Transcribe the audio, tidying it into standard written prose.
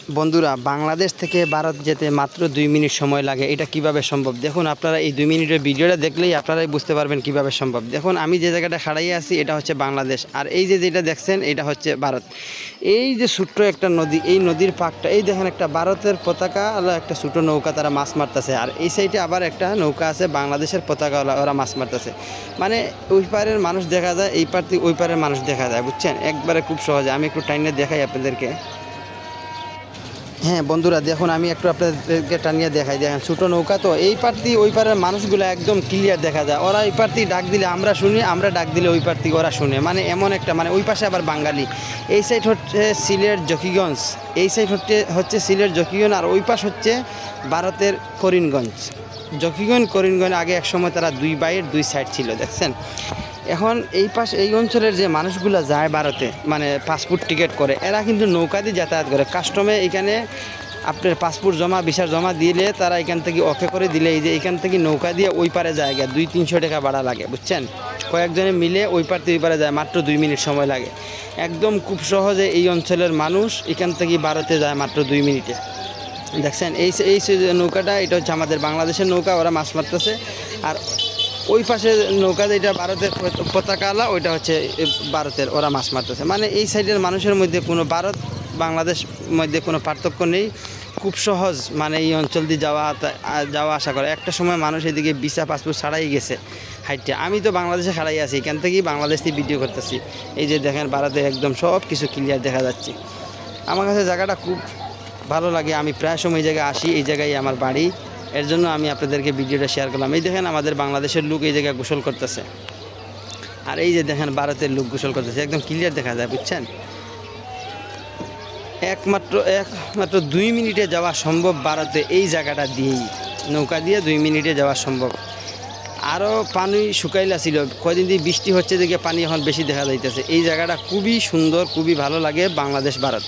বন্ধুরা, বাংলাদেশ থেকে ভারত যেতে মাত্র 2 মিনিট সময় লাগে। এটা কিভাবে সম্ভব? দেখুন, আপনারা এই 2 মিনিটের ভিডিওটা দেখলেই আপনারাই বুঝতে পারবেন কিভাবে সম্ভব। দেখুন, আমি যে জায়গাটা খাড়াই আছি এটা হচ্ছে বাংলাদেশ, আর এই যে যেটা দেখছেন এটা হচ্ছে ভারত। এই যে ছোট্ট একটা নদী, এই নদীর পাকটা, এই দেখেন একটা ভারতের পতাকাওয়ালা একটা ছোটো নৌকা, তারা মাছ মারতেছে। আর এই সাইডে আবার একটা নৌকা আছে বাংলাদেশের পতাকাওয়ালা, ওরা মাছ মারতেছে। মানে ওই পারের মানুষ দেখা যায়, এই পার থেকে ওই পারের মানুষ দেখা যায়, বুঝছেন? একবারে খুব সহজে আমি একটু টাইনে দেখাই আপনাদেরকে। হ্যাঁ বন্ধুরা, দেখুন আমি একটু আপনাদেরকে টানিয়ে দেখাই। দেখেন ছোটো নৌকা, তো এই পার্টি ওই পারের মানুষগুলো একদম ক্লিয়ার দেখা যায়। ওরা এই পার্টি ডাক দিলে আমরা শুনি, আমরা ডাক দিলে ওই পার্টি ওরা শুনে। মানে এমন একটা, মানে ওই পাশে আবার বাঙালি। এই সাইড হচ্ছে সিলেট জকিগঞ্জ, এই সাইড হচ্ছে সিলেট জকিগঞ্জ, আর ওই পাশ হচ্ছে ভারতের করিমগঞ্জ। জকিগঞ্জ করিমগঞ্জ আগে এক সময় তারা দুই বাইয়ের দুই সাইড ছিল, দেখছেন? এখন এই পাশ এই অঞ্চলের যে মানুষগুলো যায় ভারতে, মানে পাসপোর্ট টিকিট করে, এরা কিন্তু নৌকা দিয়ে যাতায়াত করে। কাস্টমে এখানে আপনার পাসপোর্ট জমা, ভিসা জমা দিলে তারা এখান থেকে ওকে করে দিলে এই যে এখান থেকে নৌকা দিয়ে ওই পারে জায়গা 200-300 টাকা ভাড়া লাগে, বুঝছেন? কয়েকজনে মিলে ওই পার থেকে ওই পারে যায়, মাত্র 2 মিনিট সময় লাগে। একদম খুব সহজে এই অঞ্চলের মানুষ এখান থেকে ভারতে যায় মাত্র 2 মিনিটে। দেখছেন এই এই নৌকাটা, এটা হচ্ছে আমাদের বাংলাদেশের নৌকা, ওরা মাছ মারতেছে। আর ওই পাশে নৌকা যেটা ভারতের পতাকাওয়ালা, ওইটা হচ্ছে ভারতের, ওরা মাছ মারতেছে। মানে এই সাইডের মানুষের মধ্যে কোনো ভারত বাংলাদেশ মধ্যে কোনো পার্থক্য নেই, খুব সহজ। মানে এই অঞ্চল দিয়ে যাওয়া আসা করে। একটা সময় মানুষ এদিকে ভিসা পাসপোর্ট ছাড়াই গেছে হাইটে। আমি তো বাংলাদেশে খাড়াই আছি, এখান থেকেই বাংলাদেশ থেকে ভিডিও করতেছি। এই যে দেখেন ভারতের একদম সব কিছু ক্লিয়ার দেখা যাচ্ছে। আমার কাছে জায়গাটা খুব ভালো লাগে, আমি প্রায় সময় এই জায়গায় আসি, এই জায়গায় আমার বাড়ি। এর জন্য আমি আপনাদেরকে ভিডিওটা শেয়ার করলাম। এই দেখেন আমাদের বাংলাদেশের লোক এই জায়গায় গোসল করতেছে, আর এই যে দেখেন ভারতের লোক গোসল করতেছে, একদম ক্লিয়ার দেখা যায়, বুঝছেন? একমাত্র 2 মিনিটে যাওয়া সম্ভব ভারতে, এই জায়গাটা দিয়েই নৌকা দিয়ে 2 মিনিটে যাওয়া সম্ভব। আরও পানি শুকাইলা ছিল, কয়দিন দিয়ে বৃষ্টি হচ্ছে দেখে পানি এখন বেশি দেখা যাইতেছে। এই জায়গাটা খুবই সুন্দর, খুবই ভালো লাগে, বাংলাদেশ ভারত।